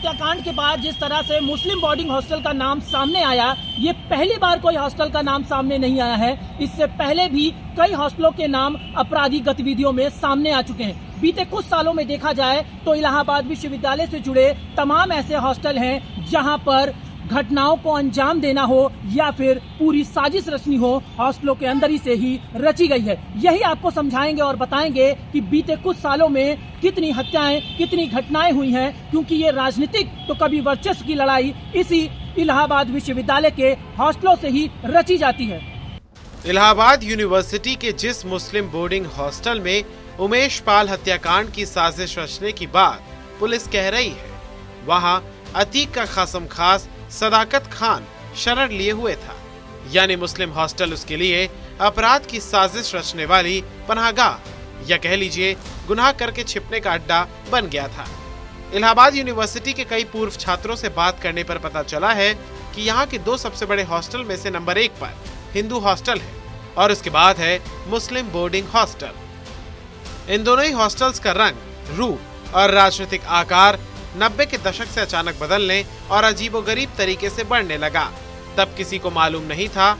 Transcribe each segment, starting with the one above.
हत्याकांड के बाद जिस तरह से मुस्लिम बोर्डिंग हॉस्टल का नाम सामने आया, ये पहली बार कोई हॉस्टल का नाम सामने नहीं आया है। इससे पहले भी कई हॉस्टलों के नाम आपराधिक गतिविधियों में सामने आ चुके हैं। बीते कुछ सालों में देखा जाए तो इलाहाबाद विश्वविद्यालय से जुड़े तमाम ऐसे हॉस्टल हैं जहां पर घटनाओं को अंजाम देना हो या फिर पूरी साजिश रचनी हो, हॉस्टलों के अंदर ही से ही रची गई है। यही आपको समझाएंगे और बताएंगे कि बीते कुछ सालों में कितनी हत्याएं, कितनी घटनाएं हुई हैं, क्योंकि ये राजनीतिक तो कभी वर्चस्व की लड़ाई इसी इलाहाबाद विश्वविद्यालय के हॉस्टलों से ही रची जाती है। इलाहाबाद यूनिवर्सिटी के जिस मुस्लिम बोर्डिंग हॉस्टल में उमेश पाल हत्याकांड की साजिश रचने की बात पुलिस कह रही है, वहां अतीक का खासम खास सदाकत खान शरण लिए हुए था, यानी मुस्लिम हॉस्टल उसके लिए अपराध की साजिश रचने वाली पनाहगाह या कह लीजिए गुनाह करके छिपने का अड्डा बन गया था। इलाहाबाद यूनिवर्सिटी के कई पूर्व छात्रों से बात करने पर पता चला है कि यहाँ के दो सबसे बड़े हॉस्टल में से नंबर 1 पर हिंदू हॉस्टल है और उसके बाद है मुस्लिम बोर्डिंग हॉस्टल। इन दोनों ही हॉस्टल्स का रंग, रूप और राजनीतिक आकार 90 के दशक से अचानक बदलने और अजीबोगरीब तरीके से बढ़ने लगा। तब किसी को मालूम नहीं था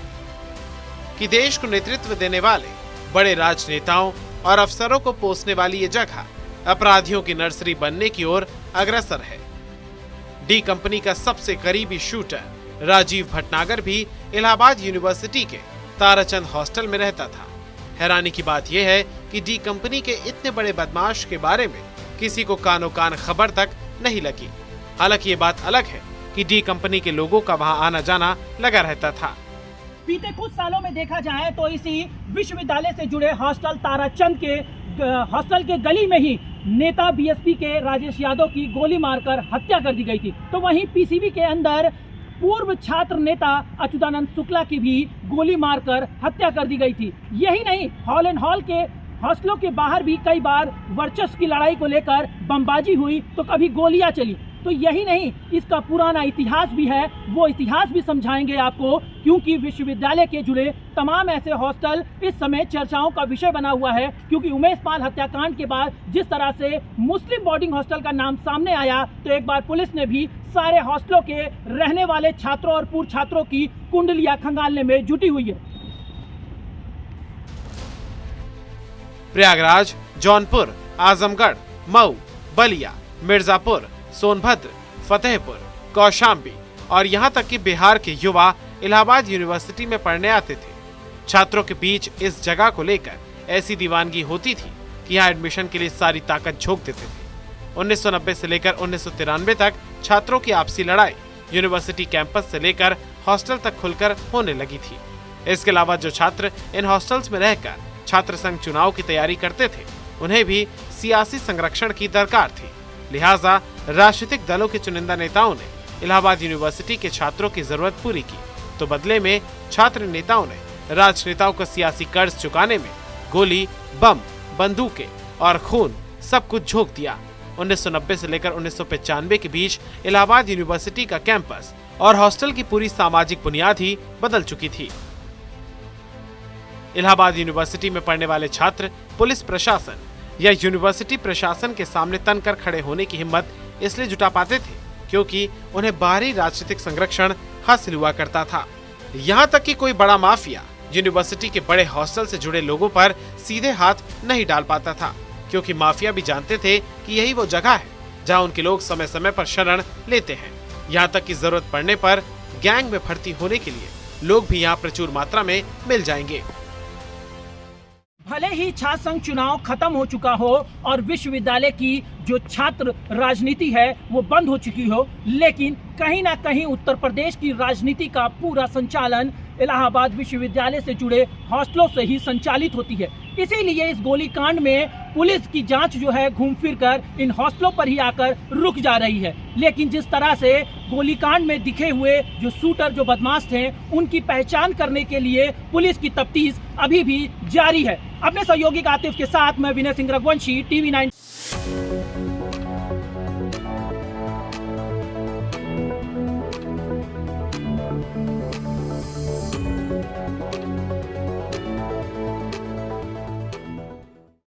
कि देश को नेतृत्व देने वाले बड़े राजनेताओं और अफसरों को पोसने वाली ये जगह अपराधियों की नर्सरी बनने की ओर अग्रसर है। डी कंपनी का सबसे करीबी शूटर राजीव भटनागर भी इलाहाबाद यूनिवर्सिटी के ताराचंद हॉस्टल में रहता था। हैरानी की बात यह है कि डी कंपनी के इतने बड़े बदमाश के बारे में किसी को कानो कान खबर तक नहीं लगी। हालांकि ये बात अलग है कि डी कंपनी के लोगों का वहां आना जाना लगा रहता था। बीते कुछ सालों में देखा जाए तो इसी विश्वविद्यालय से जुड़े हॉस्टल ताराचंद के हॉस्टल के गली में ही नेता बीएसपी के राजेश यादव की गोली मारकर हत्या कर दी गई थी। तो वहीं पीसीबी के अंदर पूर्व छात्र नेता अच्युतानंद शुक्ला की भी गोली मारकर हत्या कर दी गई थी। यही नहीं, हॉल एंड हॉल के हॉस्टलों के बाहर भी कई बार वर्चस्व की लड़ाई को लेकर बमबाजी हुई तो कभी गोलियां चली। तो यही नहीं, इसका पुराना इतिहास भी है, वो इतिहास भी समझाएंगे आपको, क्योंकि विश्वविद्यालय के जुड़े तमाम ऐसे हॉस्टल इस समय चर्चाओं का विषय बना हुआ है। क्योंकि उमेश पाल हत्याकांड के बाद जिस तरह से मुस्लिम बोर्डिंग हॉस्टल का नाम सामने आया, तो एक बार पुलिस ने भी सारे हॉस्टलों के रहने वाले छात्रों और पूर्व छात्रों की कुंडलियां खंगालने में जुटी हुई है। प्रयागराज, जौनपुर, आजमगढ़, मऊ, बलिया, मिर्जापुर, सोनभद्र, फतेहपुर, कौशाम्बी और यहाँ तक कि बिहार के युवा इलाहाबाद यूनिवर्सिटी में पढ़ने आते थे। छात्रों के बीच इस जगह को लेकर ऐसी दीवानगी होती थी कि यहाँ एडमिशन के लिए सारी ताकत झोंक देते थे। 1990 से लेकर 1993 तक छात्रों की आपसी लड़ाई यूनिवर्सिटी कैंपस से लेकर हॉस्टल तक खुलकर होने लगी थी। इसके अलावा जो छात्र इन हॉस्टल्स में रहकर छात्र संघ चुनाव की तैयारी करते थे, उन्हें भी सियासी संरक्षण की दरकार थी। लिहाजा राजनीतिक दलों के चुनिंदा नेताओं ने इलाहाबाद यूनिवर्सिटी के छात्रों की जरूरत पूरी की, तो बदले में छात्र नेताओं ने राजनेताओं को सियासी कर्ज चुकाने में गोली, बम, बंदूकें और खून सब कुछ झोंक दिया। 1990 से लेकर 1995 के बीच इलाहाबाद यूनिवर्सिटी का कैंपस और हॉस्टल की पूरी सामाजिक बुनियाद ही बदल चुकी थी। इलाहाबाद यूनिवर्सिटी में पढ़ने वाले छात्र पुलिस प्रशासन या यूनिवर्सिटी प्रशासन के सामने तनकर खड़े होने की हिम्मत इसलिए जुटा पाते थे क्योंकि उन्हें बाहरी राजनीतिक संरक्षण हासिल हुआ करता था। यहाँ तक कि कोई बड़ा माफिया यूनिवर्सिटी के बड़े हॉस्टल से जुड़े लोगों पर सीधे हाथ नहीं डाल पाता था, क्योंकि माफिया भी जानते थे कि यही वो जगह है जहाँ उनके लोग समय समय पर शरण लेते हैं। यहाँ तक कि जरूरत पड़ने पर गैंग में भर्ती होने के लिए लोग भी यहाँ प्रचुर मात्रा में मिल जाएंगे। भले ही छात्र संघ चुनाव खत्म हो चुका हो और विश्वविद्यालय की जो छात्र राजनीति है वो बंद हो चुकी हो, लेकिन कहीं ना कहीं उत्तर प्रदेश की राजनीति का पूरा संचालन इलाहाबाद विश्वविद्यालय से जुड़े हॉस्टलों से ही संचालित होती है। इसीलिए इस गोलीकांड में पुलिस की जांच जो है घूम फिर कर इन हॉस्टलों पर ही आकर रुक जा रही है। लेकिन जिस तरह से गोलीकांड में दिखे हुए जो शूटर, जो बदमाश थे, उनकी पहचान करने के लिए पुलिस की तफ्तीश अभी भी जारी है। अपने सहयोगी आतिफ के साथ मैं विनय सिंह रघुवंशी, TV9